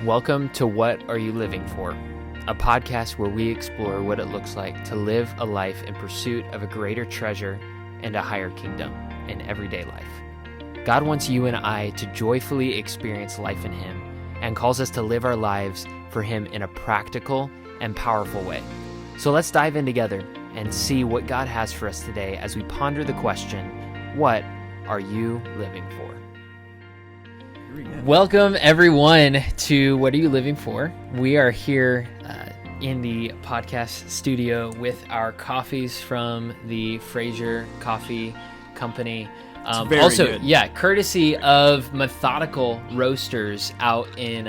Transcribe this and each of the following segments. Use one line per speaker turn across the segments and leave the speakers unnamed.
Welcome to What Are You Living For? A podcast where we explore what it looks like to live a life in pursuit of a greater treasure and a higher kingdom in everyday life. God wants you and I to joyfully experience life in Him and calls us to live our lives for Him in a practical and powerful way. So let's dive in together and see what God has for us today as we ponder the question, what are you living for? Welcome, everyone, to What Are You Living For? We are here in the podcast studio with our coffees from the Fraser Coffee Company. Also, good. Yeah, courtesy of Methodical Roasters out in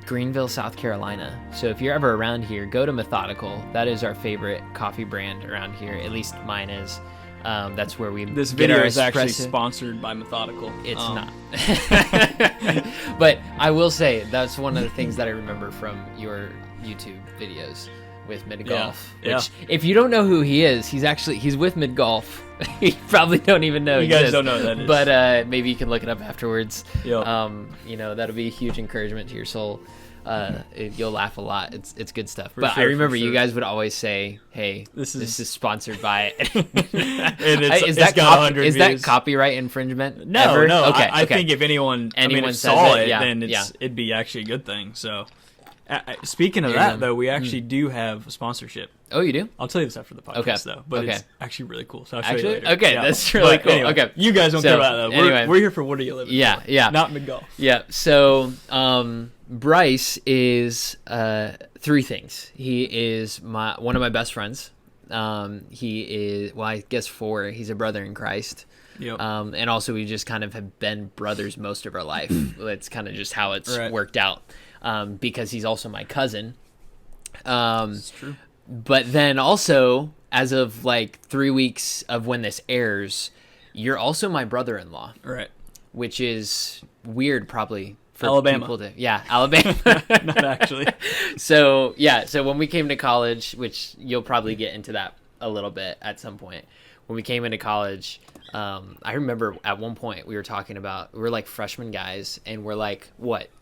Greenville, South Carolina. So if you're ever around here, go to Methodical. That is our favorite coffee brand around here. At least mine is. That's where we
This
get
video
our
is actually
espresso.
sponsored by Methodical.
It's not. But I will say that's one of the things that I remember from your YouTube videos with Mid Golf.
Yeah.
Which, if you don't know who he is, he's with Mid Golf. You probably don't even know.
You guys don't know who that is.
But maybe you can look it up afterwards.
Yep.
That'll be a huge encouragement to your soul. You'll laugh a lot. It's good stuff.
For
but
sure,
I remember you guys would always say, "Hey, this is sponsored by."
And it's got 100
is
views.
that copyright infringement?
No,
ever?
no.
Okay,
I think if anyone
says
saw
it,
it,
yeah,
then it'd be actually a good thing. So, speaking of that, though, we actually do have a sponsorship.
Oh, you do?
I'll tell you this after the podcast, though. But it's actually really cool. So I'll show you later.
Okay,
Yeah.
that's really cool.
Anyway,
okay,
you guys don't care about that. We're here for What Are You Living For?
Yeah.
Not Mid-Golf.
Yeah. So, Bryce is three things. He is one of my best friends. He is, well, I guess four. He's a brother in Christ.
Yep.
And also we just kind of have been brothers most of our life. That's kind of just how it's worked out. Because he's also my cousin.
That's true.
But then also, as of like 3 weeks of when this airs, you're also my brother-in-law.
Right.
Which is weird, probably. For
Alabama.
People to, yeah, Alabama.
Not actually.
So when we came to college, which you'll probably get into that a little bit at some point. When we came into college, I remember at one point we were talking about, we were like freshman guys, and we're like,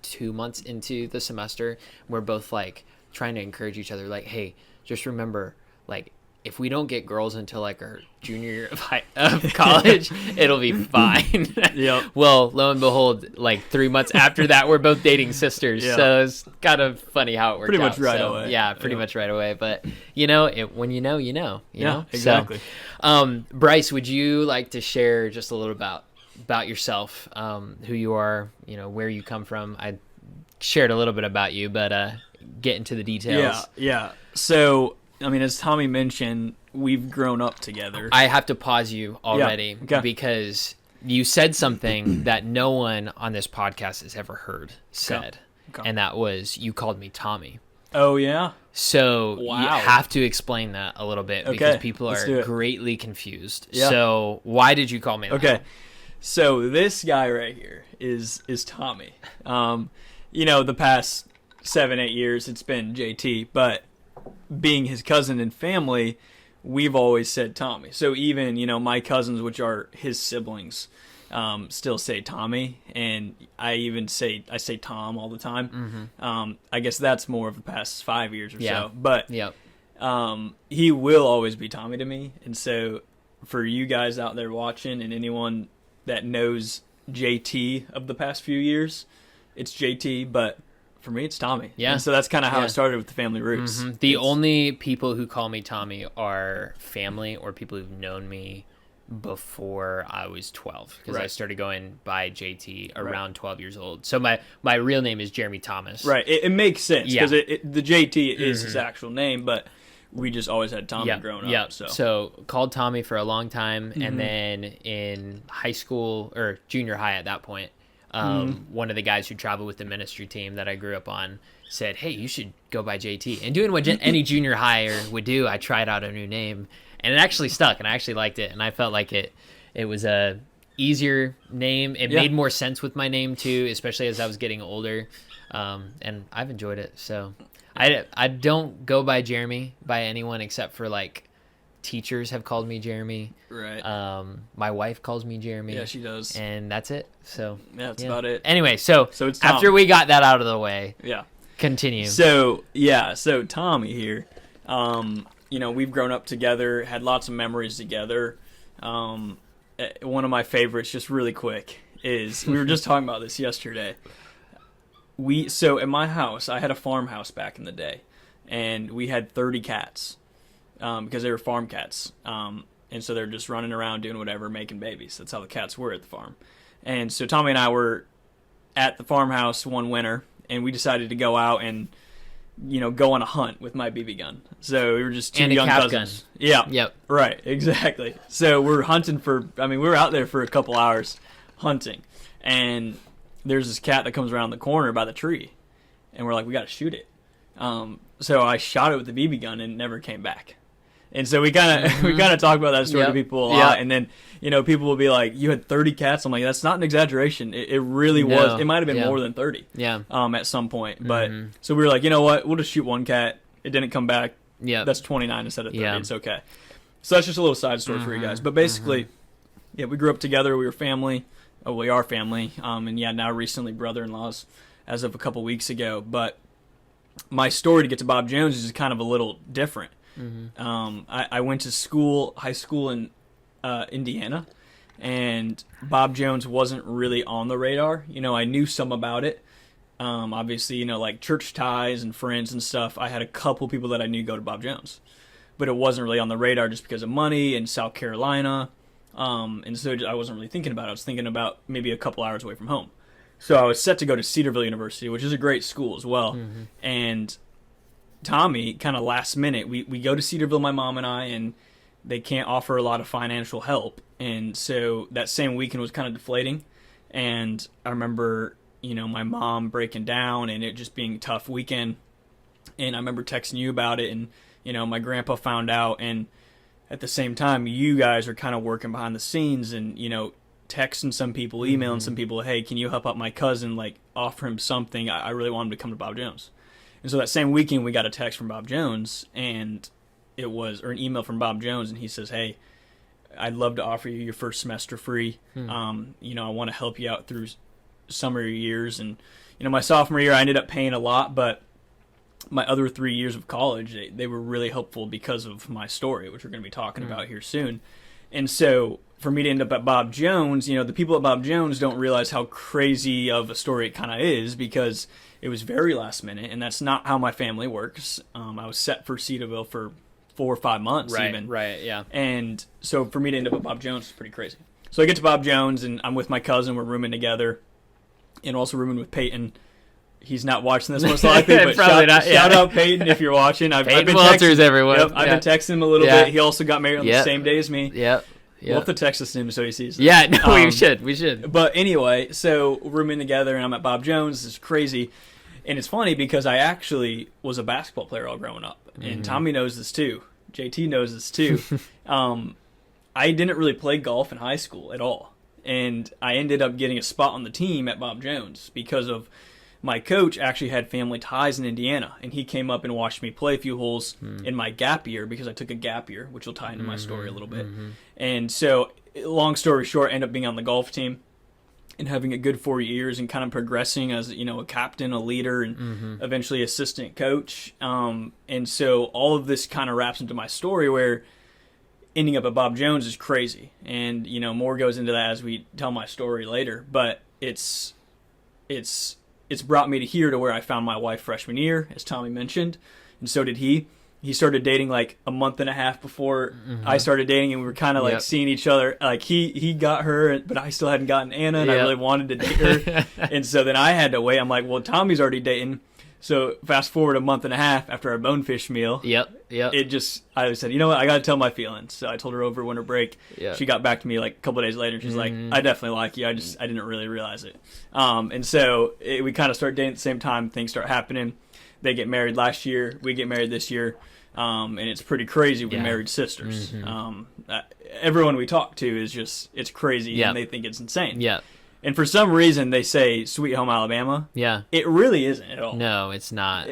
2 months into the semester? We're both like trying to encourage each other, like, hey, just remember, like, if we don't get girls until like our junior year of college, it'll be fine.
Yep.
Well, lo and behold, like 3 months after that, we're both dating sisters.
Yeah.
So it's kind of funny how it worked out.
Pretty much right away.
Yeah, pretty much right away. But when you know, you know. You know?
Exactly.
So, Bryce, would you like to share just a little about yourself, who you are, where you come from? I shared a little bit about you, but get into the details.
Yeah. So, I mean, as Tommy mentioned, we've grown up together.
I have to pause you already because you said something that no one on this podcast has ever heard said, and that was you called me Tommy.
Oh, yeah?
So you have to explain that a little bit because people are greatly confused. Yeah. So why did you call me that?
Okay, so this guy right here is Tommy. The past 7-8 years it's been JT, but being his cousin and family, we've always said Tommy. So even, my cousins, which are his siblings, still say Tommy, and I say Tom all the time. Mm-hmm. I guess that's more of the past 5 years or so. But he will always be Tommy to me. And so for you guys out there watching and anyone that knows JT of the past few years, it's JT, but for me, it's Tommy. Yeah. And so that's kind of how it started with the family roots.
Mm-hmm. The only people who call me Tommy are family or people who've known me before I was 12. Because I started going by JT around 12 years old. So my real name is Jeremy Thomas.
Right. It makes sense because the JT is his actual name, but we just always had Tommy growing up.
So called Tommy for a long time. And then in high school or junior high at that point, one of the guys who traveled with the ministry team that I grew up on said, hey, you should go by JT. And doing what any junior hire would do, I tried out a new name. And it actually stuck, and I actually liked it. And I felt like it was a easier name. It made more sense with my name, too, especially as I was getting older. And I've enjoyed it. So I don't go by Jeremy by anyone except for, like, teachers have called me Jeremy.
Right.
My wife calls me Jeremy.
Yeah, she does.
And that's it. So
yeah, that's about it.
Anyway, so
it's Tom.
After we got that out of the way,
yeah,
continue.
So Tommy here, we've grown up together, had lots of memories together. One of my favorites, just really quick, is we were just talking about this yesterday. So at my house, I had a farmhouse back in the day, and we had 30 cats because they were farm cats. And so they're just running around doing whatever, making babies. That's how the cats were at the farm. And so Tommy and I were at the farmhouse one winter, and we decided to go out and, go on a hunt with my BB gun. So we were just two young cousins.
Gun.
Yeah.
Yep.
Right. Exactly. So we're hunting we were out there for a couple hours hunting, and there's this cat that comes around the corner by the tree, and we're like, we got to shoot it. So I shot it with the BB gun and it never came back. And so we kind of talk about that story to people a lot, and then people will be like, "You had 30 cats." I'm like, "That's not an exaggeration. It really was. It might have been more than 30.
Yeah.
At some point, but so we were like, you know what? We'll just shoot one cat. It didn't come back.
Yeah.
That's 29 instead of 30. It's okay. So that's just a little side story for you guys. But basically, we grew up together. We were family. Oh, we are family. And now recently brother-in-laws as of a couple weeks ago. But my story to get to Bob Jones is kind of a little different. I went to high school in Indiana, and Bob Jones wasn't really on the radar. I knew some about it. Obviously, like church ties and friends and stuff. I had a couple people that I knew go to Bob Jones, but it wasn't really on the radar just because of money in South Carolina. And so I wasn't really thinking about it. I was thinking about maybe a couple hours away from home. So I was set to go to Cedarville University, which is a great school as well. And Tommy, kind of last minute, we go to Cedarville, my mom and I, and they can't offer a lot of financial help. And so that same weekend was kind of deflating. And I remember, my mom breaking down and it just being a tough weekend. And I remember texting you about it, and, my grandpa found out. And at the same time, you guys are kind of working behind the scenes and, texting some people, emailing some people, hey, can you help out my cousin, like offer him something? I really want him to come to Bob Jones. And so that same weekend, we got a text from Bob Jones, and or an email from Bob Jones, and he says, hey, I'd love to offer you your first semester free. I want to help you out through summer years. And, my sophomore year, I ended up paying a lot, but my other 3 years of college, they were really helpful because of my story, which we're going to be talking about here soon. And so for me to end up at Bob Jones, the people at Bob Jones don't realize how crazy of a story it kind of is, because it was very last minute, and that's not how my family works. I was set for Cedarville for 4 or 5 months even.
Right, yeah.
And so for me to end up at Bob Jones is pretty crazy. So I get to Bob Jones, and I'm with my cousin. We're rooming together, and also rooming with Peyton. He's not watching this most likely, but shout out Peyton if you're watching.
Peyton Walters, everyone.
Yep, I've been texting him a little bit. He also got married on the same day as me.
Yep.
We'll have to text this to him so he sees this.
Yeah, no, we should.
But anyway, so rooming together, and I'm at Bob Jones. It's crazy. And it's funny because I actually was a basketball player all growing up. And Tommy knows this too. JT knows this too. I didn't really play golf in high school at all. And I ended up getting a spot on the team at Bob Jones because of my coach actually had family ties in Indiana. And he came up and watched me play a few holes in my gap year, because I took a gap year, which will tie into my story a little bit. And so, long story short, I ended up being on the golf team and having a good 4 years and kind of progressing as, a captain, a leader, and eventually assistant coach. And so all of this kind of wraps into my story, where ending up at Bob Jones is crazy. And, more goes into that as we tell my story later. But it's brought me to here, to where I found my wife freshman year, as Tommy mentioned, and so did he. He started dating like a month and a half before I started dating, and we were kind of like seeing each other. Like he got her, but I still hadn't gotten Anna, and I really wanted to date her. And so then I had to wait. I'm like, well, Tommy's already dating. So fast forward a month and a half after our bonefish meal. I said, you know what, I got to tell my feelings. So I told her over winter break. She got back to me like a couple of days later, and she's like, I definitely like you. I didn't really realize it. And so we kind of start dating at the same time. Things start happening. They get married last year. We get married this year. And it's pretty crazy. We married sisters. Everyone we talk to is just, it's crazy, and they think it's insane. And for some reason, they say Sweet Home Alabama. It really isn't at all.
No, it's not.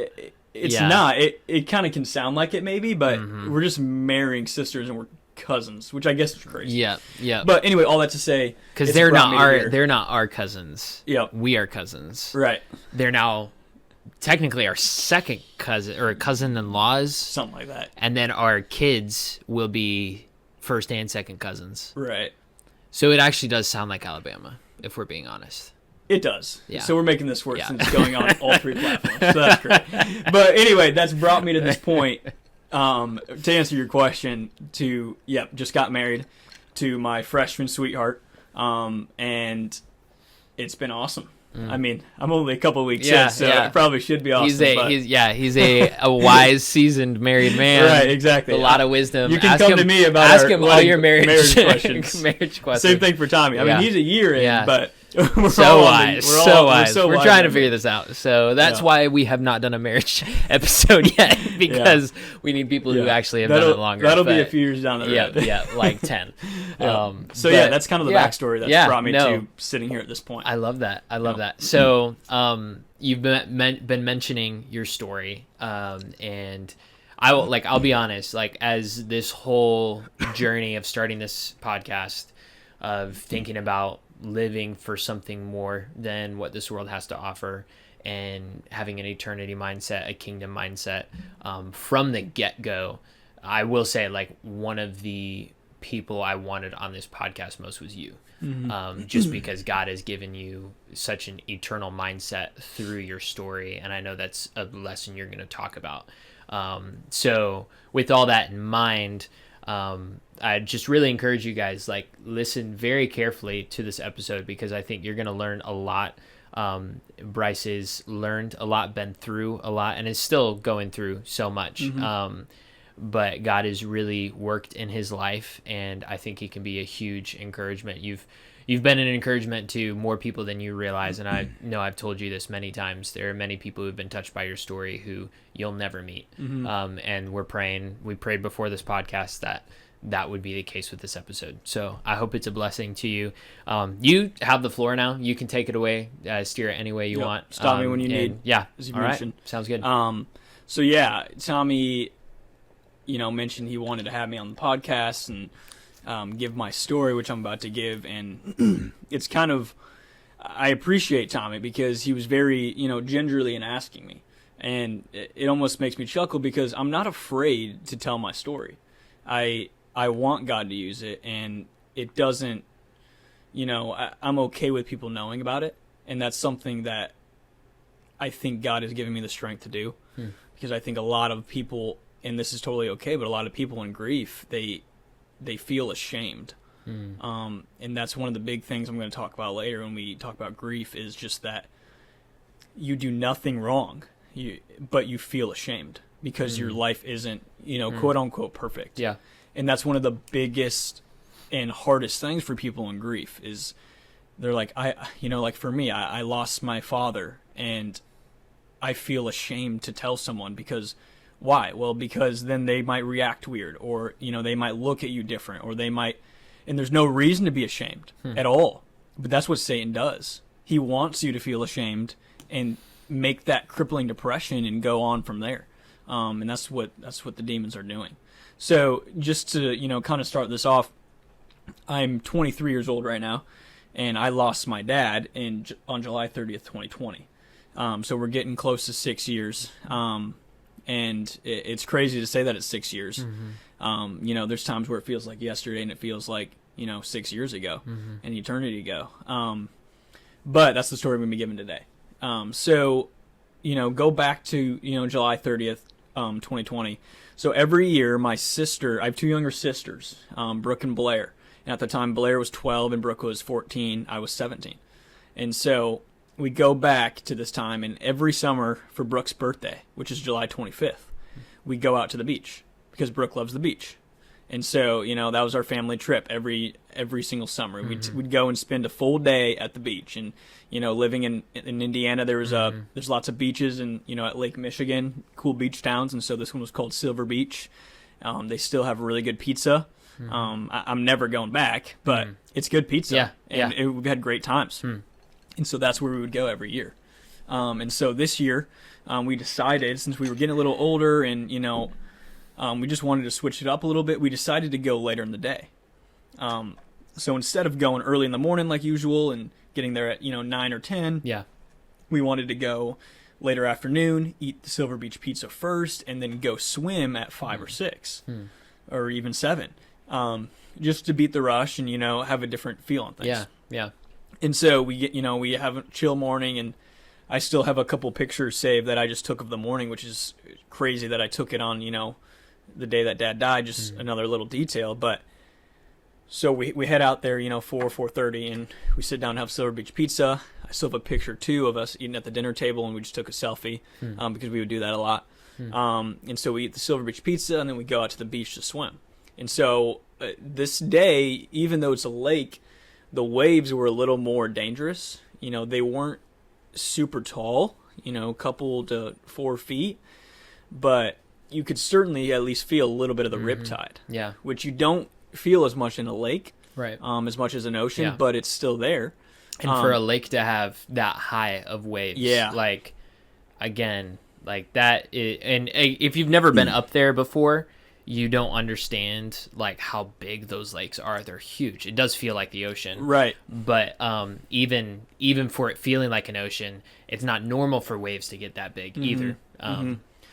it's
Yeah.
not. It kind of can sound like it maybe, but we're just marrying sisters and we're cousins, which I guess is crazy.
Yeah, yeah.
But anyway, all that to say,
Because
it's
they're
brought
not
me to here.
they're not our cousins.
Yep.
We are cousins.
Right.
They're now technically our second cousin or cousin-in-laws,
Something like that.
and then our kids will be first and second cousins.
Right.
So it actually does sound like Alabama, if we're being honest.
It does.
Yeah.
So we're making this work
Yeah.
since it's going on all 3 platforms. So that's great. But anyway, that's brought me to this point. To answer your question, just got married to my freshman sweetheart, and it's been awesome. I mean, I'm only a couple of weeks in, so it probably should be awesome.
He's a wise, seasoned married man.
Right, exactly.
A lot of wisdom.
You can
ask
come
him,
to me about
ask him all your marriage
questions.
marriage questions.
Same thing for Tommy. I mean, he's a year in, but we're
so
all
wise. We're trying to figure this out. So that's why we have not done a marriage episode yet, because we need people who actually have done it longer.
That'll be a few years down the road.
Yeah, like 10.
That's kind of the backstory that's brought me to sitting here at this point.
I love that. So you've been mentioning your story, and I'll be honest, like, as this whole journey of starting this podcast, of thinking about living for something more than what this world has to offer, and having an eternity mindset, a kingdom mindset, from the get-go, I will say, like, one of the people I wanted on this podcast most was you. Just because God has given you such an eternal mindset through your story, and I know that's a lesson you're going to talk about. So with all that in mind, I just really encourage you guys, like, listen very carefully to this episode, because I think you're going to learn a lot. Bryce has learned a lot, been through a lot, and is still going through so much. But God has really worked in his life, and I think he can be a huge encouragement. You've been an encouragement to more people than you realize, and I know I've told you this many times. There are many people who've been touched by your story who you'll never meet. And we prayed before this podcast that would be the case with this episode. So I hope it's a blessing to you. You have the floor now. You can take it away, steer it any way you want.
Stop me when you need.
Yeah.
As you
all
mentioned.
Right. Sounds good.
Tommy, mentioned he wanted to have me on the podcast and give my story, which I'm about to give. And it's kind of, I appreciate Tommy because he was very, gingerly in asking me. And it almost makes me chuckle because I'm not afraid to tell my story. I want God to use it, and it doesn't, I'm okay with people knowing about it. And that's something that I think God has given me the strength to do. Because I think a lot of people, and this is totally okay, but a lot of people in grief, they feel ashamed. And that's one of the big things I'm going to talk about later when we talk about grief, is just that you do nothing wrong, but you feel ashamed because your life isn't, quote unquote perfect.
Yeah.
And that's one of the biggest and hardest things for people in grief is they're like, like for me, I lost my father, and I feel ashamed to tell someone because why? Well, because then they might react weird, or, they might look at you different, or they might, and there's no reason to be ashamed at all. But that's what Satan does. He wants you to feel ashamed and make that crippling depression and go on from there. And that's what the demons are doing. So just to, kind of start this off, I'm 23 years old right now, and I lost my dad on July 30th, 2020. So we're getting close to 6 years. And it's crazy to say that it's 6 years. There's times where it feels like yesterday and it feels like, 6 years ago, an eternity ago. But that's the story we're going to be given today. Go back to, July 30th, 2020. So every year, my sister, I have two younger sisters, Brooke and Blair. And at the time, Blair was 12 and Brooke was 14. I was 17. And so we go back to this time, and every summer for Brooke's birthday, which is July 25th, we go out to the beach because Brooke loves the beach. And so, that was our family trip every single summer. We'd go and spend a full day at the beach. And, living in Indiana, there's lots of beaches, and, at Lake Michigan, cool beach towns. And so this one was called Silver Beach. They still have really good pizza. I'm never going back, but it's good pizza.
Yeah.
And we've had great times. And so that's where we would go every year. And so this year, we decided, since we were getting a little older and, we just wanted to switch it up a little bit, we decided to go later in the day. So instead of going early in the morning like usual and getting there at, 9 or 10,
Yeah.
we wanted to go later afternoon, eat the Silver Beach pizza first, and then go swim at 5 or 6 or even 7, just to beat the rush and, have a different feel on things.
Yeah. Yeah.
And so we have a chill morning, and I still have a couple pictures saved that I just took of the morning, which is crazy that I took it on, the day that Dad died, just another little detail. But so we head out there, 4:30, and we sit down and have Silver Beach pizza. I still have a picture, too, of us eating at the dinner table, and we just took a selfie because we would do that a lot. And so we eat the Silver Beach pizza, and then we go out to the beach to swim. And so this day, even though it's a lake, the waves were a little more dangerous. They weren't super tall, a couple to 4 feet, but you could certainly at least feel a little bit of the riptide.
Yeah.
Which you don't feel as much in a lake,
Right.
as much as an ocean, but it's still there.
And for a lake to have that high of waves, like, again, like that, and if you've never been up there before, you don't understand like how big those lakes are. They're huge. It does feel like the ocean,
right?
But even for it feeling like an ocean, it's not normal for waves to get that big either.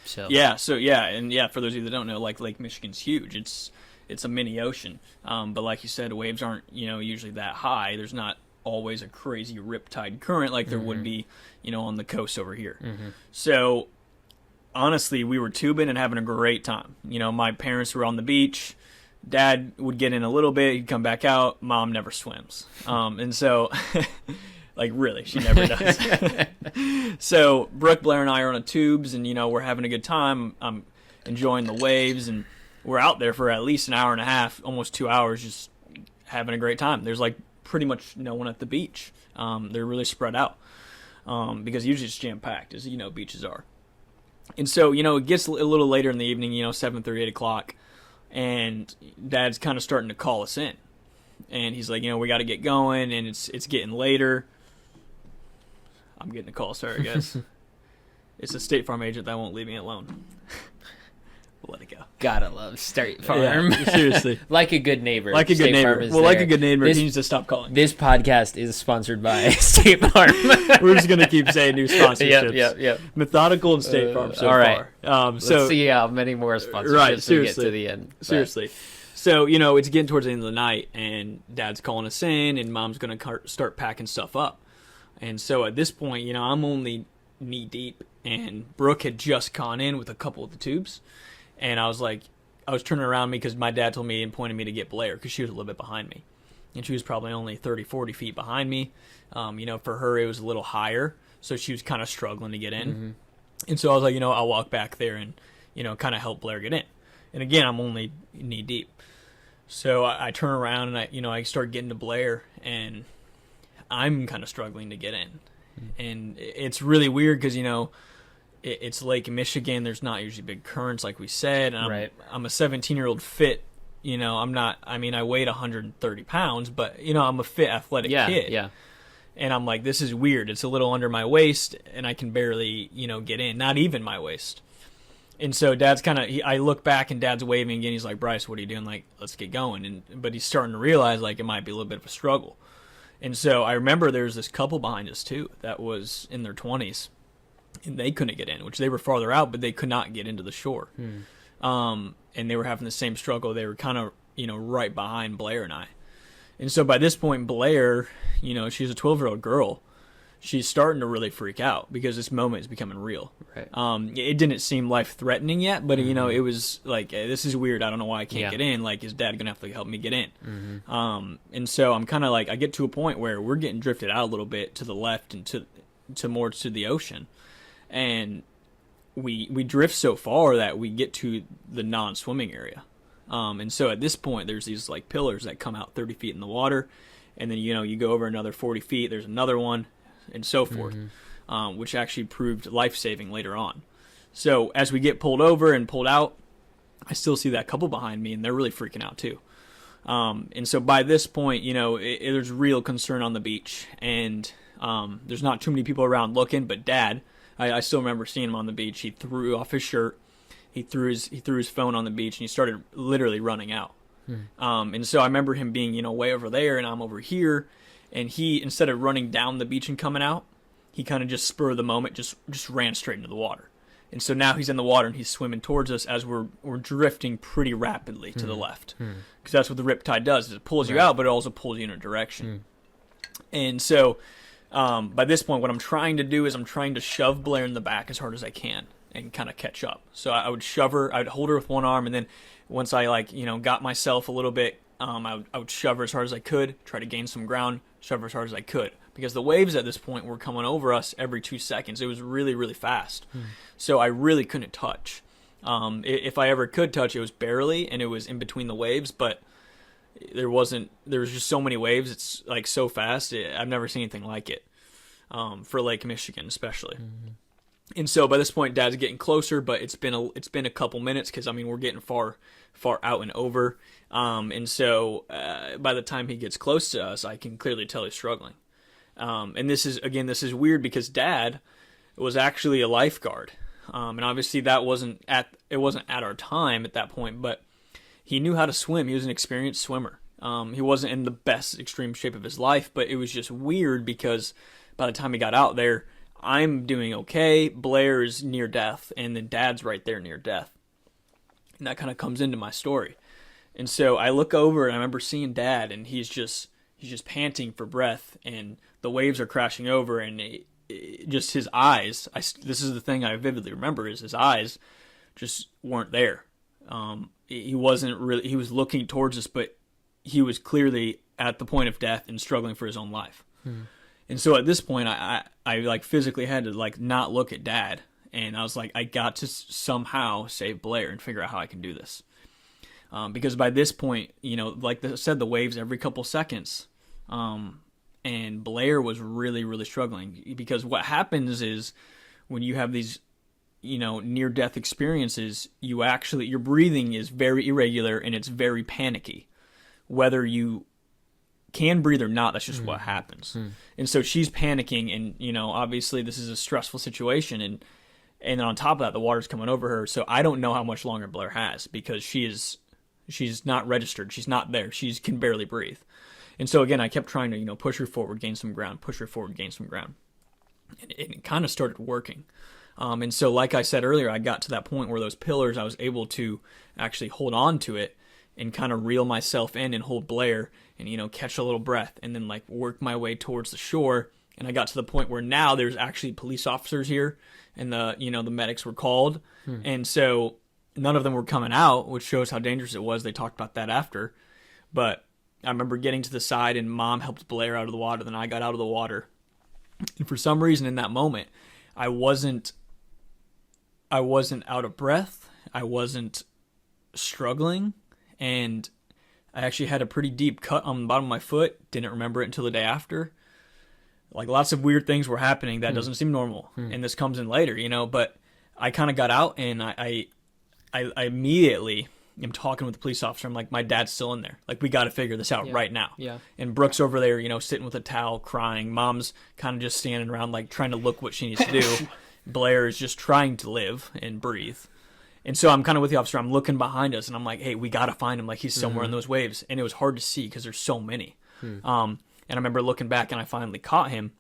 So for those of you that don't know, like Lake Michigan's huge. It's a mini ocean, but like you said, waves aren't usually that high. There's not always a crazy riptide current like there would be on the coast over here. So honestly, we were tubing and having a great time. My parents were on the beach. Dad would get in a little bit, he'd come back out. Mom never swims, and so like really, she never does. So Brooke, Blair, and I are on the tubes, and we're having a good time. I'm enjoying the waves, and we're out there for at least an hour and a half, almost 2 hours, just having a great time. There's like pretty much no one at the beach. They're really spread out because usually it's jam-packed, as beaches are. And so, it gets a little later in the evening, 7:30, 8 o'clock, and Dad's kind of starting to call us in. And he's like, we got to get going, and it's getting later. I'm getting a call, sorry, guys. It's a State Farm agent that won't leave me alone. We'll let it go. Gotta love State Farm.
Yeah, seriously.
Like a good neighbor.
Like a good neighbor. Well, like a good neighbor, he needs to stop calling.
This podcast is sponsored by State Farm.
We're just going to keep saying new sponsorships.
Yep.
Methodical and State Farm so
all right.
far.
Let's see how many more sponsorships we get to the end.
Seriously. So, it's getting towards the end of the night, and Dad's calling us in, and Mom's going to start packing stuff up. And so at this point, I'm only knee deep, and Brooke had just gone in with a couple of the tubes. And I was turning around because my dad told me and pointed me to get Blair because she was a little bit behind me. And she was probably only 30, 40 feet behind me. For her, it was a little higher. So she was kind of struggling to get in. And so I was like, I'll walk back there and, kind of help Blair get in. And again, I'm only knee deep. So I turn around and I start getting to Blair, and I'm kind of struggling to get in. And it's really weird because, it's Lake Michigan. There's not usually big currents, like we said. And I'm a 17-year-old fit. I weighed 130 pounds, but, I'm a fit, athletic kid.
Yeah.
And I'm like, this is weird. It's a little under my waist, and I can barely, get in. Not even my waist. And so Dad's I look back, and Dad's waving again. He's like, Bryce, what are you doing? Like, let's get going. But he's starting to realize, like, it might be a little bit of a struggle. And so I remember there was this couple behind us, too, that was in their 20s. And they couldn't get in, which they were farther out, but they could not get into the shore. And they were having the same struggle. They were kind of, right behind Blair and I. And so by this point, Blair, she's a 12-year-old girl. She's starting to really freak out because this moment is becoming real.
Right.
It didn't seem life-threatening yet, but, it was like, this is weird. I don't know why I can't get in. Like, is Dad going to have to help me get in? And so I'm kind of like, I get to a point where we're getting drifted out a little bit to the left and to more to the ocean. And we drift so far that we get to the non-swimming area. And so at this point, there's these like pillars that come out 30 feet in the water. And then, you go over another 40 feet, there's another one, and so forth, which actually proved life-saving later on. So as we get pulled over and pulled out, I still see that couple behind me, and they're really freaking out too. And so by this point, there's real concern on the beach. And There's not too many people around looking, but Dad, I still remember seeing him on the beach. He threw off his shirt, he threw his phone on the beach, and he started literally running out. And so I remember him being, way over there, and I'm over here, and he, instead of running down the beach and coming out, he kind of just spur of the moment, just ran straight into the water. And so now he's in the water and he's swimming towards us as we're drifting pretty rapidly to the left, because that's what the riptide does. Is it pulls you out, but it also pulls you in a direction. And so by this point, what I'm trying to do is I'm trying to shove Blair in the back as hard as I can and kind of catch up. So I would shove her, I'd hold her with one arm, and then once I got myself a little bit, I would shove her as hard as I could, try to gain some ground, shove her as hard as I could. Because the waves at this point were coming over us every 2 seconds. It was really, really fast. So I really couldn't touch. If I ever could touch, it was barely, and it was in between the waves, but there was just so many waves. It's like so fast. I've never seen anything like it, for Lake Michigan especially. And so by this point, Dad's getting closer, but it's been a couple minutes because we're getting far out and over. And so by the time he gets close to us, I can clearly tell he's struggling. And this is weird because Dad was actually a lifeguard, and obviously that wasn't at our time at that point, but he knew how to swim. He was an experienced swimmer. He wasn't in the best extreme shape of his life, but it was just weird because by the time he got out there, I'm doing okay. Blair is near death, and then Dad's right there near death, and that kind of comes into my story. And so I look over and I remember seeing Dad, and he's just panting for breath, and the waves are crashing over, and just his eyes. This is the thing I vividly remember, is his eyes just weren't there. He wasn't really. He was looking towards us, but he was clearly at the point of death and struggling for his own life. And so at this point, I physically had to not look at Dad, and I was like, I got to somehow save Blair and figure out how I can do this. Because by this point, like I said, the waves every couple seconds. And Blair was really, really struggling, because what happens is when you have these, near-death experiences, your breathing is very irregular and it's very panicky. Whether you can breathe or not, that's just what happens. And so she's panicking, and, obviously this is a stressful situation, and on top of that, the water's coming over her. So I don't know how much longer Blair has, because she's not registered. She's not there. She can barely breathe. And so again, I kept trying to, push her forward, gain some ground, push her forward, gain some ground. And it kind of started working. And so like I said earlier, I got to that point where those pillars, I was able to actually hold on to it and kind of reel myself in and hold Blair and, catch a little breath, and then work my way towards the shore. And I got to the point where now there's actually police officers here, and the medics were called. And so none of them were coming out, which shows how dangerous it was. They talked about that after. But I remember getting to the side, and Mom helped Blair out of the water. Then I got out of the water. And for some reason in that moment, I wasn't out of breath. I wasn't struggling. And I actually had a pretty deep cut on the bottom of my foot. Didn't remember it until the day after. Lots of weird things were happening that doesn't seem normal. And this comes in later, but I kind of got out, and I immediately am talking with the police officer. I'm like, my dad's still in there. We got to figure this out right now. Yeah. And Brooke's over there, sitting with a towel, crying. Mom's kind of just standing around, trying to look what she needs to do. Blair is just trying to live and breathe. And so I'm kind of with the officer. I'm looking behind us, and I'm like, hey, we got to find him. He's somewhere in those waves. And it was hard to see because there's so many. And I remember looking back, and I finally caught him.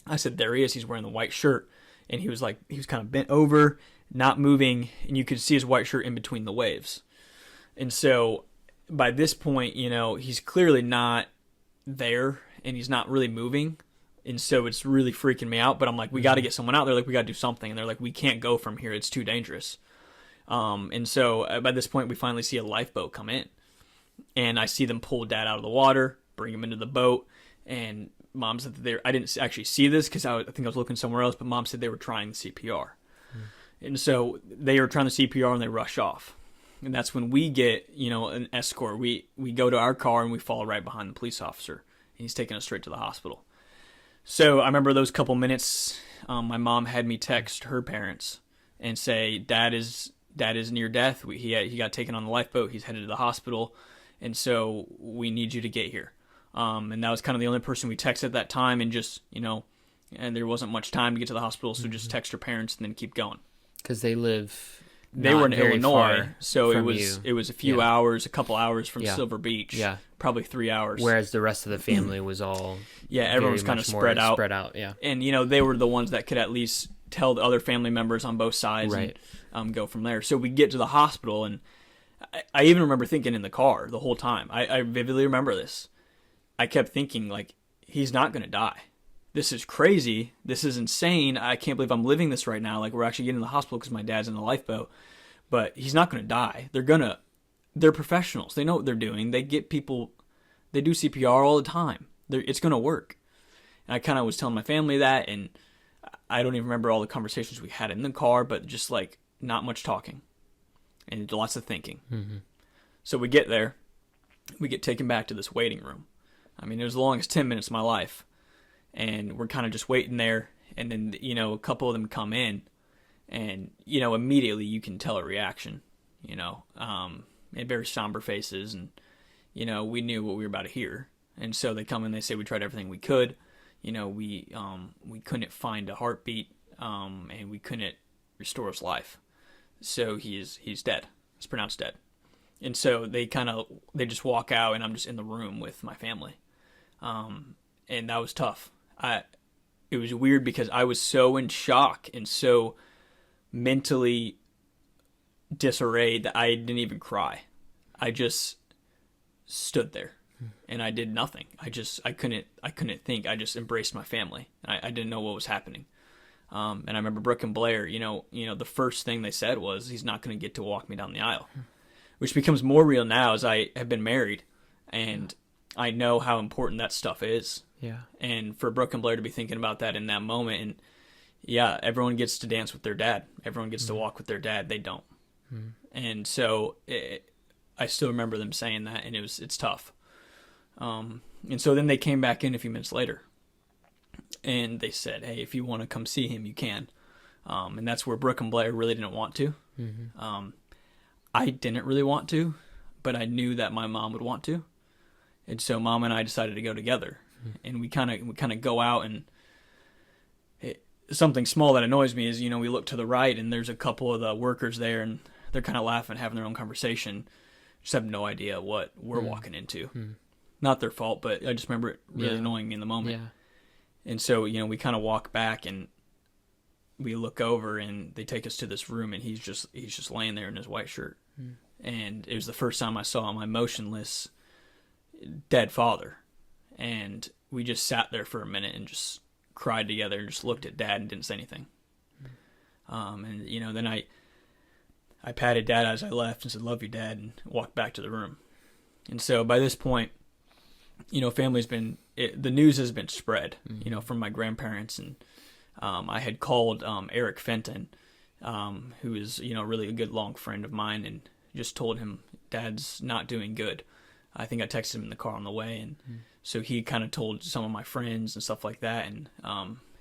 I said, there he is. He's wearing the white shirt. And he was kind of bent over, not moving, and you could see his white shirt in between the waves. And so by this point, he's clearly not there, and he's not really moving. And so it's really freaking me out. But I'm like, we got to get someone out there. We got to do something. And they're like, we can't go from here. It's too dangerous. And so by this point, we finally see a lifeboat come in. And I see them pull Dad out of the water, bring him into the boat. And Mom said that I didn't actually see this because I think I was looking somewhere else. But Mom said they were trying the CPR. And so they were trying the CPR, and they rush off. And that's when we get, an escort. We go to our car, and we fall right behind the police officer. And he's taking us straight to the hospital. So I remember those couple minutes, my mom had me text her parents and say, Dad is near death. He got taken on the lifeboat. He's headed to the hospital. And so we need you to get here. And that was kind of the only person we texted at that time, and just, and there wasn't much time to get to the hospital, so just text your parents and then keep going.
Because they live.
They were in Illinois, so
it
was a few hours, a couple hours from Silver Beach.
Yeah.
Probably 3 hours.
Whereas the rest of the family was all
everyone was kind of spread out.
Yeah.
And they were the ones that could at least tell the other family members on both sides,
right,
and go from there. So we get to the hospital, and I even remember thinking in the car the whole time. I vividly remember this. I kept thinking, like, he's not going to die. This is crazy. This is insane. I can't believe I'm living this right now. Like, we're actually getting to the hospital because my dad's in the lifeboat. But he's not going to die. They're professionals. They know what they're doing. They get people, they do CPR all the time. It's going to work. And I kind of was telling my family that, and I don't even remember all the conversations we had in the car, but just, like, not much talking and lots of thinking.
Mm-hmm. So
we get there. We get taken back to this waiting room. I mean, it was the longest 10 minutes of my life. And we're kind of just waiting there, and then, a couple of them come in, and, immediately you can tell a reaction, and very somber faces, and, we knew what we were about to hear. And so they come in, they say we tried everything we could, we couldn't find a heartbeat, and we couldn't restore his life. So he's dead. He's pronounced dead. And so they just walk out, and I'm just in the room with my family. And that was tough. It was weird because I was so in shock and so mentally disarrayed that I didn't even cry. I just stood there and I did nothing. I couldn't think. I just embraced my family. I didn't know what was happening. And I remember Brooke and Blair, the first thing they said was, he's not going to get to walk me down the aisle, which becomes more real now as I have been married, and I know how important that stuff is.
Yeah.
And for Brooke and Blair to be thinking about that in that moment, and everyone gets to dance with their dad. Everyone gets to walk with their dad. They don't. And so I still remember them saying that, and it's tough. And so then they came back in a few minutes later, and they said, hey, if you want to come see him, you can. And that's where Brooke and Blair really didn't want to. Mm-hmm. I didn't really want to, but I knew that my mom would want to. And so Mom and I decided to go together. And we kind of go out, and something small that annoys me is, we look to the right, and there's a couple of the workers there, and they're kind of laughing, having their own conversation. Just have no idea what we're walking into. Not their fault, but I just remember it really annoying me in the moment. Yeah. And so, we kind of walk back, and we look over, and they take us to this room, and he's just laying there in his white shirt. And it was the first time I saw my motionless, dead father. And we just sat there for a minute and just cried together and just looked at Dad and didn't say anything. And, then I patted Dad as I left and said, love you, Dad, and walked back to the room. And so by this point, the news has been spread, from my grandparents. And I had called Eric Fenton, who is, really a good long friend of mine, and just told him Dad's not doing good. I think I texted him in the car on the way, and so he kind of told some of my friends and stuff like that. And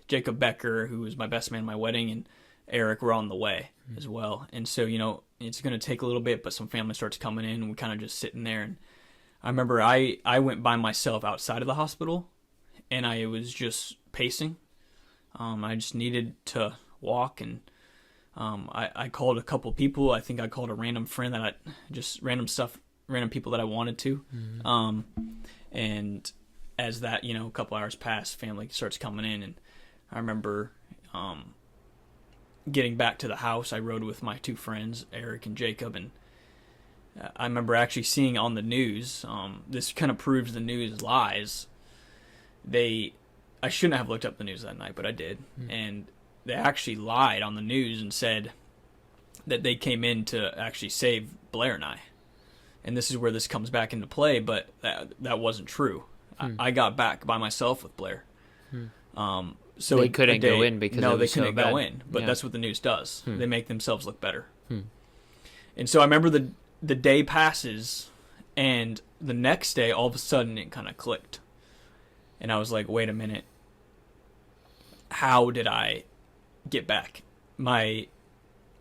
Jacob Becker, who was my best man at my wedding, and Eric were on the way as well. And so, it's going to take a little bit, but some family starts coming in, and we're kind of just sitting there. And I remember I went by myself outside of the hospital, and I was just pacing. I just needed to walk, and I called a couple people. I think I called a random friend random people that I wanted to. And as that, a couple hours pass, family starts coming in, and I remember getting back to the house. I rode with my two friends, Eric and Jacob, and I remember actually seeing on the news, this kind of proves the news lies. I shouldn't have looked up the news that night, but I did. And they actually lied on the news and said that they came in to actually save Blair and I. And this is where this comes back into play, but that wasn't true. I got back by myself with Blair. So
they couldn't go in because
no,
it was
they couldn't
so bad.
go in. But that's what the news does. They make themselves look better. And so I remember the day passes, and the next day, all of a sudden, it kind of clicked. And I was like, wait a minute. How did I get back?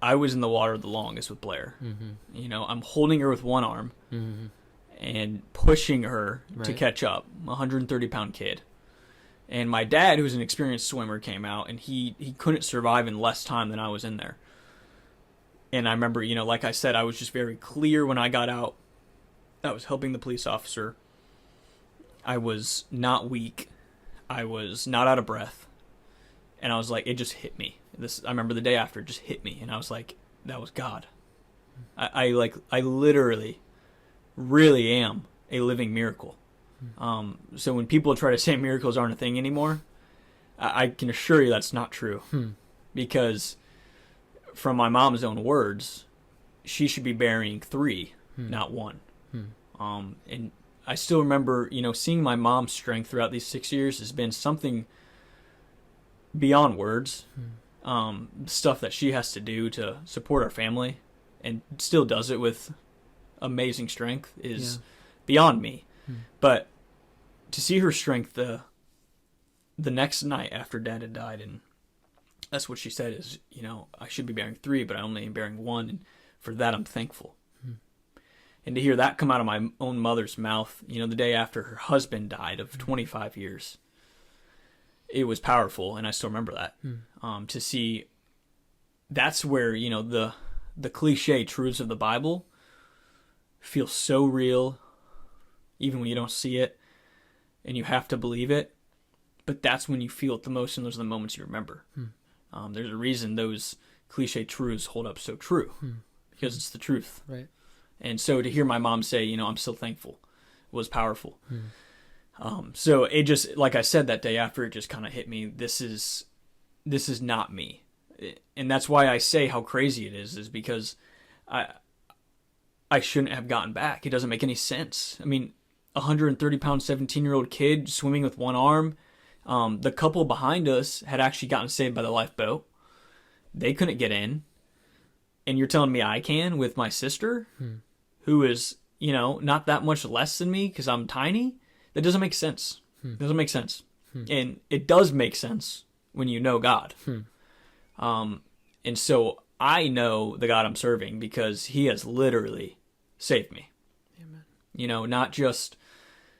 I was in the water the longest with Blair. I'm holding her with one arm, and pushing her to
Right.
catch up, 130-pound kid. And my dad, who's an experienced swimmer, came out, and he couldn't survive in less time than I was in there. And I remember, like I said, I was just very clear when I got out. I was helping the police officer. I was not weak. I was not out of breath. And I was like, it just hit me. I remember the day after, it just hit me. And I was like, that was God. I literally, really am a living miracle. So when people try to say miracles aren't a thing anymore, I can assure you that's not true. Because from my mom's own words, she should be burying 3, not 1. And I still remember, seeing my mom's strength throughout these 6 years has been something beyond words. Stuff that she has to do to support our family, and still does it with amazing strength, is beyond me. But to see her strength the next night after Dad had died, and that's what she said is, I should be bearing 3, but I only am bearing 1, and for that I'm thankful. And to hear that come out of my own mother's mouth, the day after her husband died of 25 years, it was powerful, and I still remember that. To see, that's where, the cliche truths of the Bible feel so real, even when you don't see it, and you have to believe it. But that's when you feel it the most, and those are the moments you remember. There's a reason those cliche truths hold up so true, because it's the truth.
Right.
And so to hear my mom say, I'm still thankful, was powerful. So it just, like I said that day after, it just kind of hit me. This is not me. And that's why I say how crazy it is because I shouldn't have gotten back. It doesn't make any sense. I mean, 130-pound, 17-year-old kid swimming with one arm. The couple behind us had actually gotten saved by the lifeboat. They couldn't get in. And you're telling me I can with my sister, who is, not that much less than me because I'm tiny? That doesn't make sense. It doesn't make sense. And it does make sense when you know God. And so I know the God I'm serving because he has literally saved me. Amen. Not just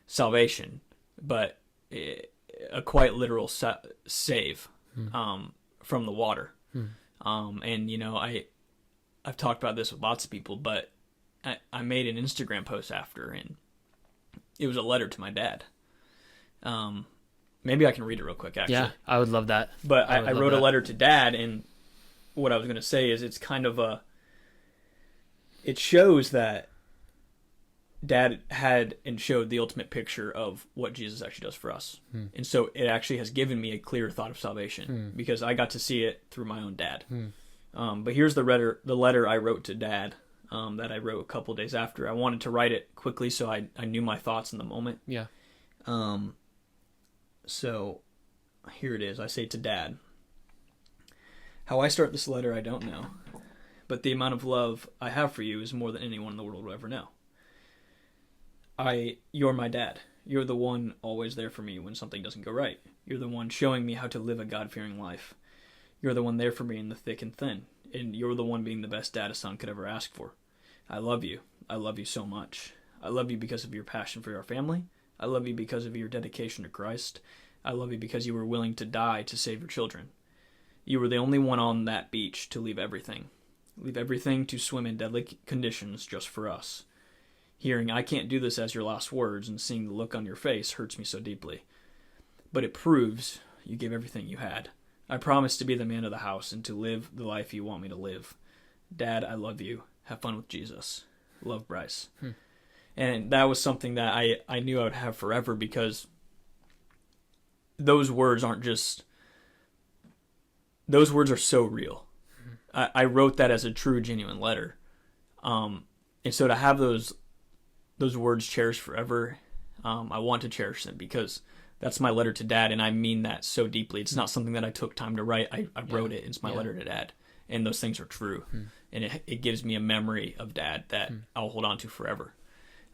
salvation, but a quite literal save from the water. And, I've talked about this with lots of people, but I made an Instagram post after, and it was a letter to my dad. Maybe I can read it real quick, actually.
Yeah, I would love that.
But I wrote a letter to Dad, and what I was going to say is it's kind of it shows that Dad had and showed the ultimate picture of what Jesus actually does for us. And so it actually has given me a clear thought of salvation because I got to see it through my own dad. But here's the letter I wrote to Dad that I wrote a couple days after. I wanted to write it quickly so I knew my thoughts in the moment.
Yeah.
So here it is. I say to Dad, how I start this letter I don't know, but the amount of love I have for you is more than anyone in the world will ever know. You're my dad. You're the one always there for me when something doesn't go right. You're the one showing me how to live a God-fearing life. You're the one there for me in the thick and thin, and you're the one being the best dad a son could ever ask for. I love you. I love you so much. I love you because of your passion for your family. I love you because of your dedication to Christ. I love you because you were willing to die to save your children. You were the only one on that beach to leave everything. Leave everything to swim in deadly conditions just for us. Hearing I can't do this as your last words and seeing the look on your face hurts me so deeply. But it proves you gave everything you had. I promise to be the man of the house and to live the life you want me to live. Dad, I love you. Have fun with Jesus. Love, Bryce. And that was something that I knew I would have forever because those words aren't just... Those words are so real. I wrote that as a true, genuine letter. And so to have those words cherished forever, I want to cherish them because that's my letter to Dad, and I mean that so deeply. It's not something that I took time to write. I wrote it. It's my letter to Dad. And those things are true. And it gives me a memory of Dad that I'll hold on to forever.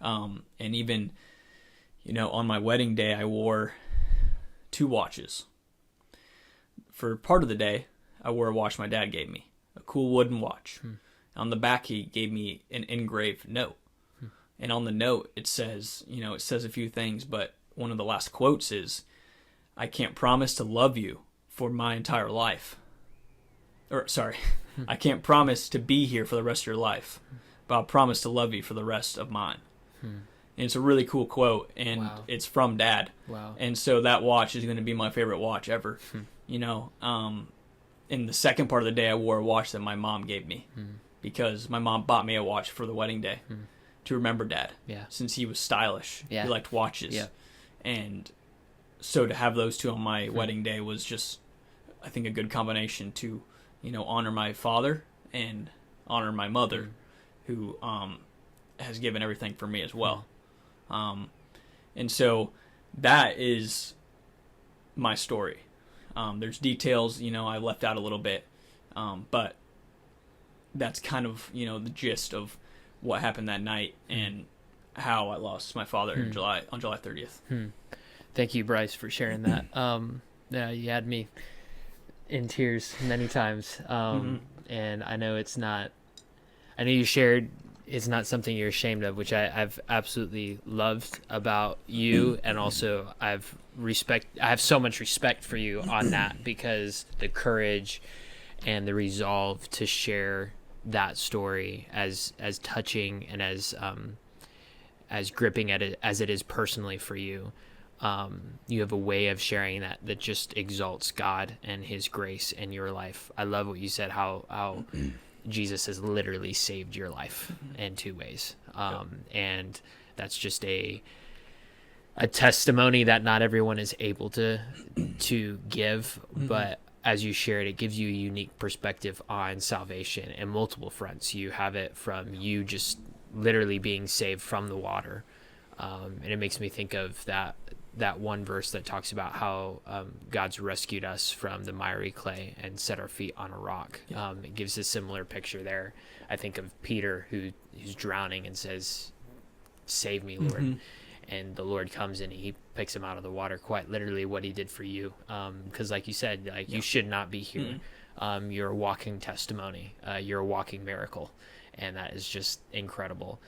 And even, on my wedding day, I wore 2 watches. For part of the day, I wore a watch my dad gave me, a cool wooden watch. On the back, he gave me an engraved note And on the note, it says a few things, but one of the last quotes is, "I can't promise to love you for my entire life." Or, sorry, "I can't promise to be here for the rest of your life, but I'll promise to love you for the rest of mine." And it's a really cool quote, and
Wow.
it's from Dad.
Wow.
And so that watch is going to be my favorite watch ever. You know, in the second part of the day, I wore a watch that my mom gave me because my mom bought me a watch for the wedding day to remember Dad.
Yeah.
Since he was stylish,
Yeah.
he liked watches.
Yeah.
And so to have those two on my wedding day was just, I think, a good combination to, honor my father and honor my mother, who has given everything for me as well. And so that is my story. There's details, I left out a little bit, but that's kind of, the gist of what happened that night and how I lost my father on July 30th.
Thank you, Bryce, for sharing that. Yeah, you had me in tears many times. And I know you shared it's not something you're ashamed of, which I've absolutely loved about you. And also I have so much respect for you on that, because the courage and the resolve to share that story as touching and as gripping as it is personally for you. You have a way of sharing that just exalts God and his grace in your life. I love what you said, how Jesus has literally saved your life in two ways. And that's just a testimony that not everyone is able to give, but as you shared, it gives you a unique perspective on salvation in multiple fronts. You have it from you just literally being saved from the water. And it makes me think of that one verse that talks about how God's rescued us from the miry clay and set our feet on a rock. It gives a similar picture there. I think of Peter who's drowning and says, "Save me, Lord." And the Lord comes and he picks him out of the water, quite literally what he did for you. Because like you said, you should not be here. You're a walking testimony. You're a walking miracle. And that is just incredible.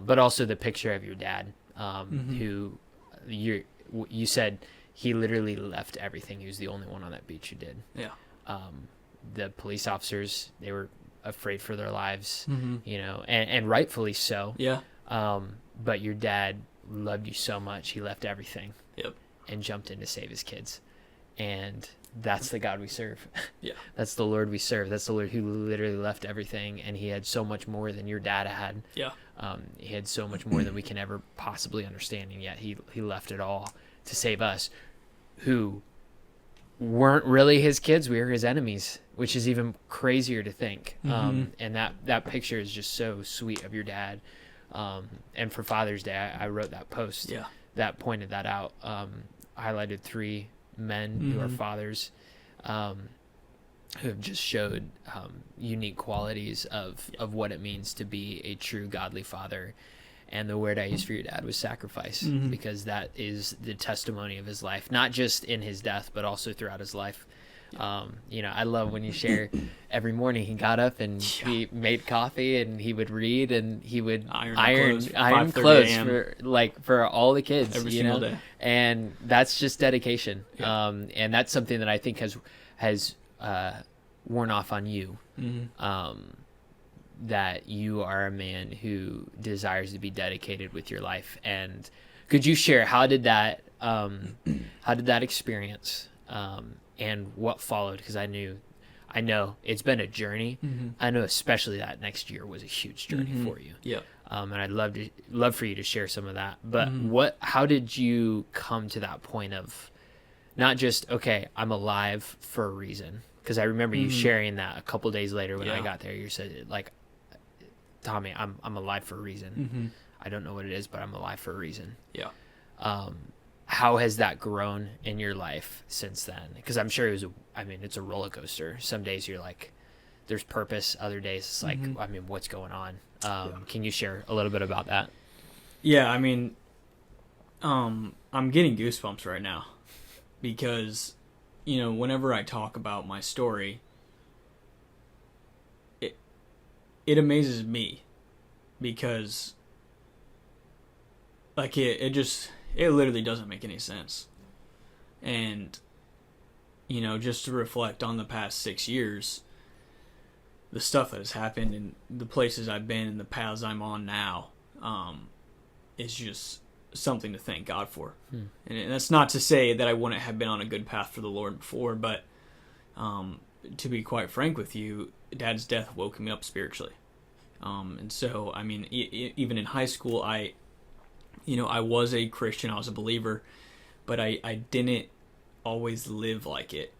But also the picture of your dad, who you said he literally left everything. He was the only one on that beach who did.
Yeah.
The police officers, they were afraid for their lives, and rightfully so.
Yeah.
But your dad loved you so much, he left everything.
Yep.
And jumped in to save his kids. And that's the God we serve.
Yeah.
That's the Lord we serve. That's the Lord who literally left everything, and he had so much more than your dad had.
Yeah.
He had so much more than we can ever possibly understand, and yet he left it all to save us, who weren't really his kids. We were his enemies, which is even crazier to think. And that picture is just so sweet of your dad. And for Father's Day, I wrote that post that pointed that out. Highlighted 3 men who are fathers, who have just showed unique qualities of what it means to be a true godly father. And the word I used for your dad was sacrifice, because that is the testimony of his life, not just in his death, but also throughout his life. I love when you share every morning he got up and he made coffee and he would read and he would iron clothes for all the kids
every single day.
And that's just dedication. And that's something that I think has worn off on you. That you are a man who desires to be dedicated with your life. And could you share how did that experience and what followed? Because I know it's been a journey. I know especially that next year was a huge journey for you.
Yeah.
And I'd love for you to share some of that. But how did you come to that point of not just, okay, I'm alive for a reason? Because I remember you sharing that a couple days later when I got there. You said, like, Tommy, I'm alive for a reason. I don't know what it is, but I'm alive for a reason.
Yeah.
How has that grown in your life since then? Because I'm sure it's a roller coaster. Some days you're like, there's purpose. Other days it's like, what's going on? Can you share a little bit about that?
Yeah, I'm getting goosebumps right now because, whenever I talk about my story, it amazes me because Like it literally doesn't make any sense. And, you know, just to reflect on the past 6 years, the stuff that has happened and the places I've been and the paths I'm on now, is just something to thank God for. And that's not to say that I wouldn't have been on a good path for the Lord before, but to be quite frank with you, Dad's death woke me up spiritually. And so, I mean, even in high school, I was a Christian, I was a believer, but I didn't always live like it.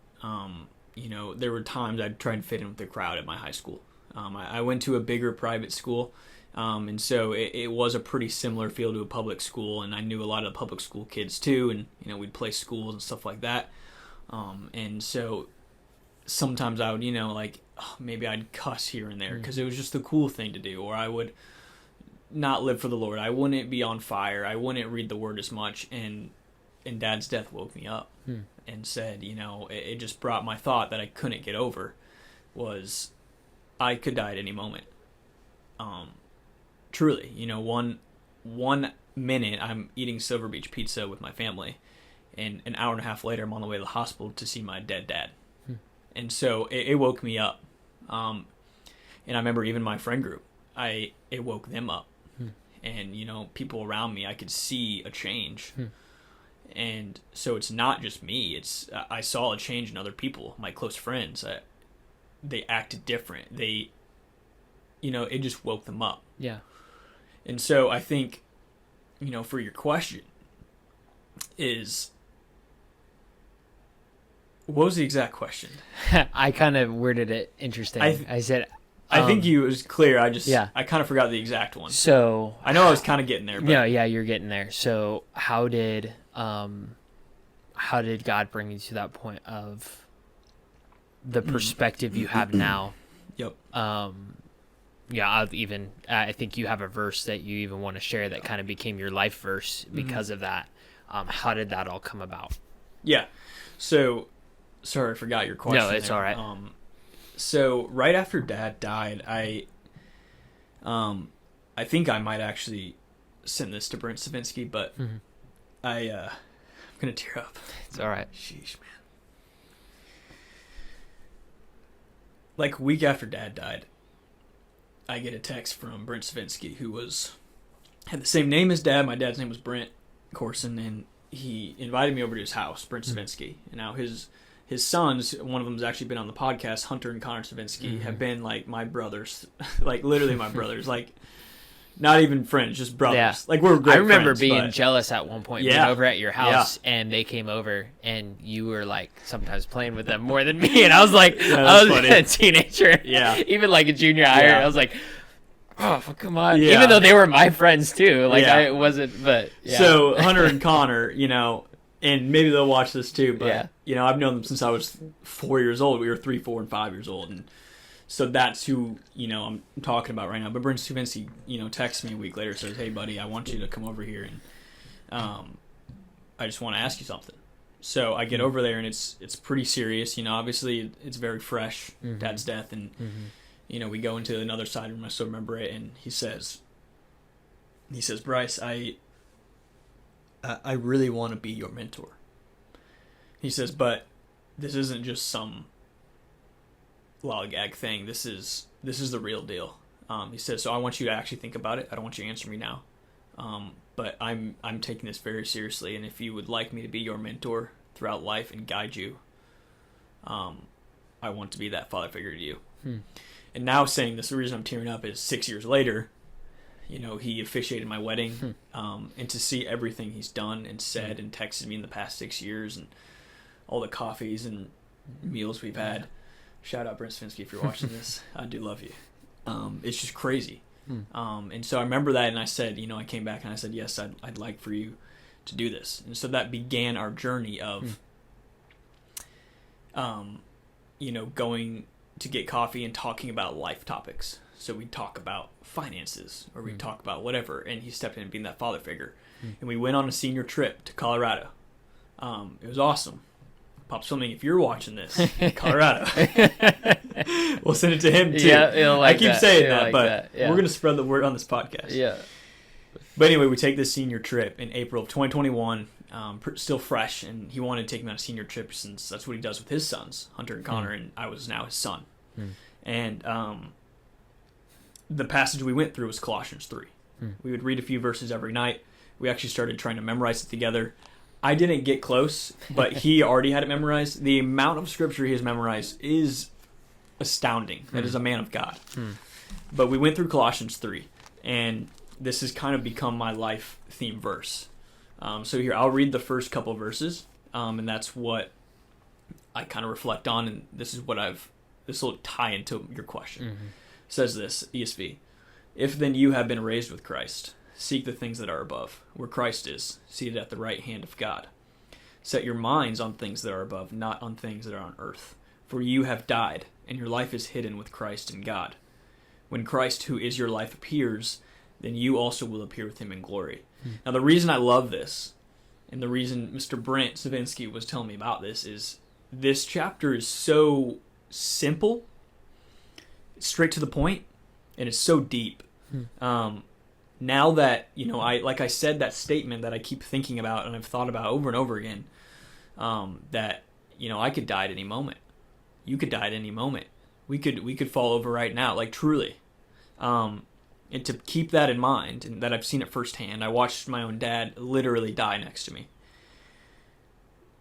You know, there were times I'd try and fit in with the crowd at my high school. I went to a bigger private school, and so it was a pretty similar feel to a public school, and I knew a lot of the public school kids too, and, you know, we'd play schools and stuff like that. And so sometimes I would, you know, like, maybe I'd cuss here and there because it was just the cool thing to do, or I would not live for the Lord. I wouldn't be on fire. I wouldn't read the Word as much, and Dad's death woke me up and said, you know, it just brought my thought that I couldn't get over was I could die at any moment. Truly, you know, one minute I'm eating Silver Beach pizza with my family, and an hour and a half later I'm on the way to the hospital to see my dead dad. And so it woke me up. And I remember even my friend group, it woke them up. And, you know, people around me, I could see a change. And so it's not just me. I saw a change in other people, my close friends. They acted different. They, you know, it just woke them up.
Yeah.
And so I think, you know, for your question is, what was the exact question?
I kind of worded it interesting. I said,
I think it was clear. I kind of forgot the exact one.
So
I know I was kind of getting there. But.
Yeah, you're getting there. So how did God bring you to that point of the perspective you have now?
Yep.
I think you have a verse that you even want to share that kind of became your life verse because of that. How did that all come about?
Yeah. So, sorry, I forgot your question.
No, it's
there.
all right.
So right after Dad died, I think I might actually send this to Brent Savinsky, but I'm gonna tear up.
It's all right.
Sheesh, man. Like a week after Dad died, I get a text from Brent Savinsky, who had the same name as Dad. My dad's name was Bryce Coursen, and he invited me over to his house, Brent Savinsky. And now his sons, one of them's actually been on the podcast, Hunter and Connor Savinsky, have been like my brothers, like literally my brothers, like not even friends, just brothers.
Yeah.
Like we're great
I remember
friends,
being jealous at one point, being over at your house, and they came over, and you were like sometimes playing with them more than me, and I was like, I was a teenager, even like a junior higher, I was like, oh, come on, even though they were my friends too, like I wasn't, but
So Hunter and Connor, you know. And maybe they'll watch this too, but you know, I've known them since I was 4 years old. We were 3, 4, and 5 years old, and so that's who, you know, I'm talking about right now. But Brent Savinsky, you know, texts me a week later, says, "Hey, buddy, I want you to come over here, and I just want to ask you something." So I get over there, and it's pretty serious. You know, obviously it's very fresh, Dad's death, and you know, we go into another side room. I still remember it, and he says, "Bryce, I really want to be your mentor." He says, but this isn't just some lollygag thing. This is the real deal. He says, so I want you to actually think about it. I don't want you to answer me now. But I'm taking this very seriously. And if you would like me to be your mentor throughout life and guide you, I want to be that father figure to you. And now saying this, the reason I'm tearing up is 6 years later, you know, he officiated my wedding, and to see everything he's done and said and texted me in the past 6 years, and all the coffees and meals we've had. Shout out Brent Savinsky if you're watching this. I do love you. It's just crazy. And so I remember that, and I said, you know, I came back and I said, yes, I'd like for you to do this. And so that began our journey of, you know, going to get coffee and talking about life topics. So we'd talk about finances, or we'd talk about whatever, and he stepped in and being that father figure. And we went on a senior trip to Colorado. It was awesome. Pop Swimming, if you're watching this in Colorado, we'll send it to him too.
Yeah,
I keep saying that, but we're going to spread the word on this podcast.
Yeah.
But anyway, we take this senior trip in April of 2021, still fresh, and he wanted to take me on a senior trip since that's what he does with his sons, Hunter and Connor, and I was now his son. And the passage we went through was Colossians 3. We would read a few verses every night. We actually started trying to memorize it together. I didn't get close, but he already had it memorized. The amount of scripture he has memorized is astounding. That is a man of God. But we went through Colossians 3, and this has kind of become my life theme verse. So here, I'll read the first couple verses, and that's what I kind of reflect on, and this will tie into your question. It says this, ESV, "If then you have been raised with Christ, seek the things that are above, where Christ is, seated at the right hand of God. Set your minds on things that are above, not on things that are on earth. For you have died, and your life is hidden with Christ in God. When Christ, who is your life, appears, then you also will appear with him in glory." Now, the reason I love this, and the reason Mr. Brent Savinsky was telling me about this chapter is so simple, straight to the point, and it's so deep. Now that, like I said, that statement that I keep thinking about and I've thought about over and over again, that, I could die at any moment. You could die at any moment. We could fall over right now, like truly. And to keep that in mind, and that I've seen it firsthand, I watched my own dad literally die next to me.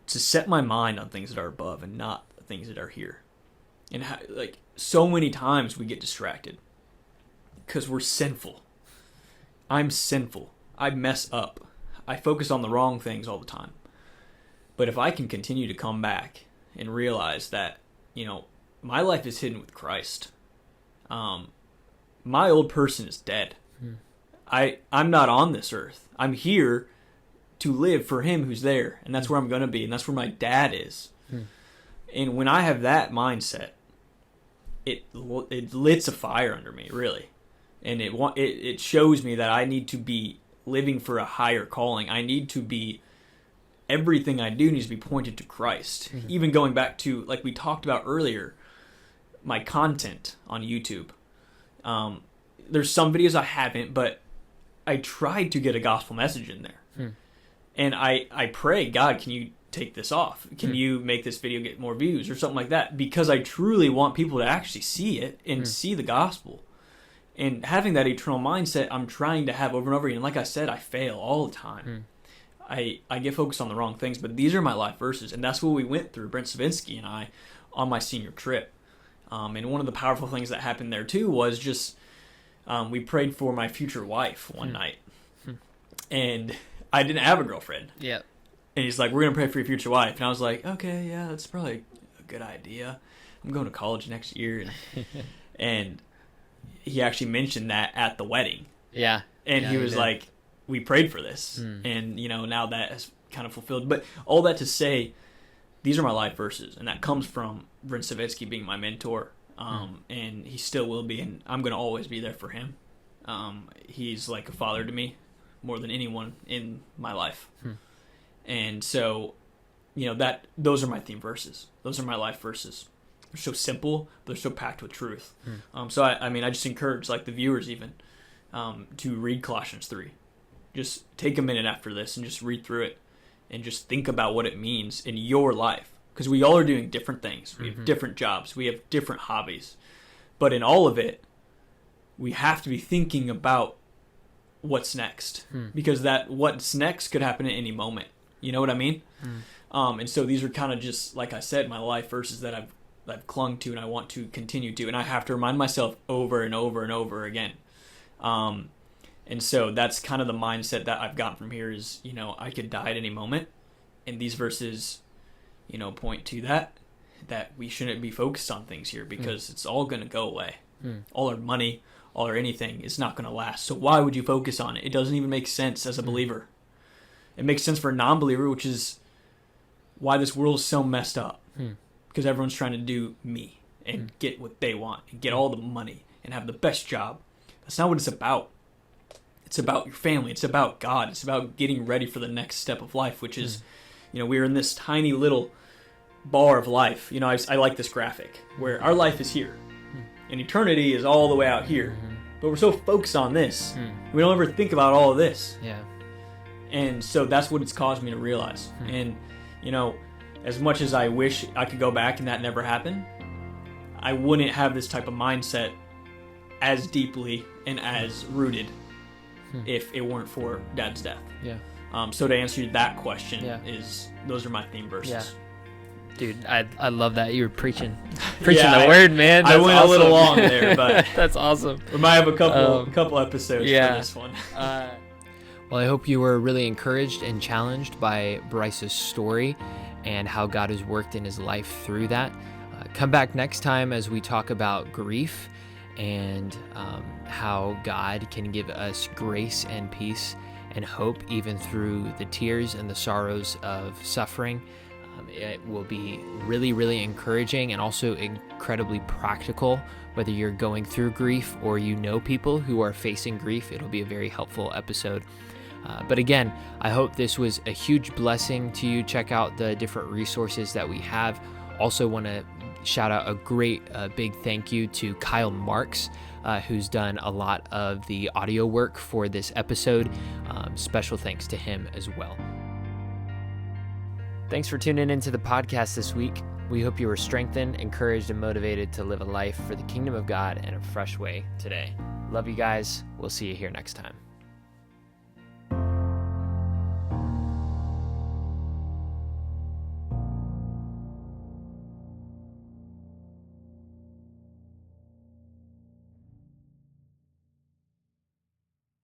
To set my mind on things that are above and not things that are here. And so many times we get distracted because we're sinful. I'm sinful. I mess up. I focus on the wrong things all the time. But if I can continue to come back and realize that, my life is hidden with Christ. My old person is dead. I'm not on this earth. I'm here to live for him who's there. And that's where I'm going to be. And that's where my dad is. And when I have that mindset, it lights a fire under me, really. And it shows me that I need to be living for a higher calling. I need to be, everything I do needs to be pointed to Christ. Even going back to, like we talked about earlier, my content on YouTube. There's some videos I haven't, but I tried to get a gospel message in there. And I pray, God, can you take this off? Can you make this video get more views or something like that? Because I truly want people to actually see it and see the gospel. And having that eternal mindset, I'm trying to have over and over again. And like I said, I fail all the time. I get focused on the wrong things, but these are my life verses. And that's what we went through, Brent Savinsky and I, on my senior trip. And one of the powerful things that happened there too was just we prayed for my future wife one night. And I didn't have a girlfriend.
Yep.
And he's like, "We're going to pray for your future wife." And I was like, "Okay, yeah, that's probably a good idea. I'm going to college next year." And he actually mentioned that at the wedding.
Yeah.
And he was like, "We prayed for this." And, now that has kind of fulfilled. But all that to say, these are my life verses. And that comes from Brent Savinsky being my mentor. And he still will be. And I'm going to always be there for him. He's like a father to me more than anyone in my life. And so, those are my theme verses. Those are my life verses. They're so simple, but they're so packed with truth. So I just encourage, like the viewers even, to read Colossians 3. Just take a minute after this and just read through it and just think about what it means in your life. Because we all are doing different things. We have different jobs. We have different hobbies. But in all of it, we have to be thinking about what's next. Because that what's next could happen at any moment. You know what I mean? And so these are kind of just, like I said, my life verses that I've clung to and I want to continue to. And I have to remind myself over and over and over again. And so that's kind of the mindset that I've gotten from here is, I could die at any moment. And these verses, point to that we shouldn't be focused on things here because it's all going to go away. All our money, all our anything is not going to last. So why would you focus on it? It doesn't even make sense as a believer. It makes sense for a non-believer, which is why this world is so messed up. Because everyone's trying to do me and get what they want and get all the money and have the best job. That's not what it's about. It's about your family. It's about God. It's about getting ready for the next step of life, which is, we're in this tiny little bar of life. I like this graphic where our life is here and eternity is all the way out here. but we're so focused on this. We don't ever think about all of this.
Yeah.
And so that's what it's caused me to realize. And, you know, as much as I wish I could go back and that never happened, I wouldn't have this type of mindset as deeply and as rooted if it weren't for Dad's death.
Yeah.
So to answer that question,
Yeah.
those are my theme verses.
Yeah. Dude, I love that. You were preaching
Yeah,
the word, man.
I
That's
went
awesome.
a little long there, but
that's awesome.
we might have a couple episodes for this one.
Well, I hope you were really encouraged and challenged by Bryce's story and how God has worked in his life through that. Come back next time as we talk about grief and how God can give us grace and peace and hope even through the tears and the sorrows of suffering. It will be really, really encouraging and also incredibly practical. Whether you're going through grief or you know people who are facing grief, it'll be a very helpful episode. But again, I hope this was a huge blessing to you. Check out the different resources that we have. Also want to shout out a great big thank you to Kyle Marks, who's done a lot of the audio work for this episode. Special thanks to him as well. Thanks for tuning into the podcast this week. We hope you were strengthened, encouraged, and motivated to live a life for the kingdom of God in a fresh way today. Love you guys. We'll see you here next time.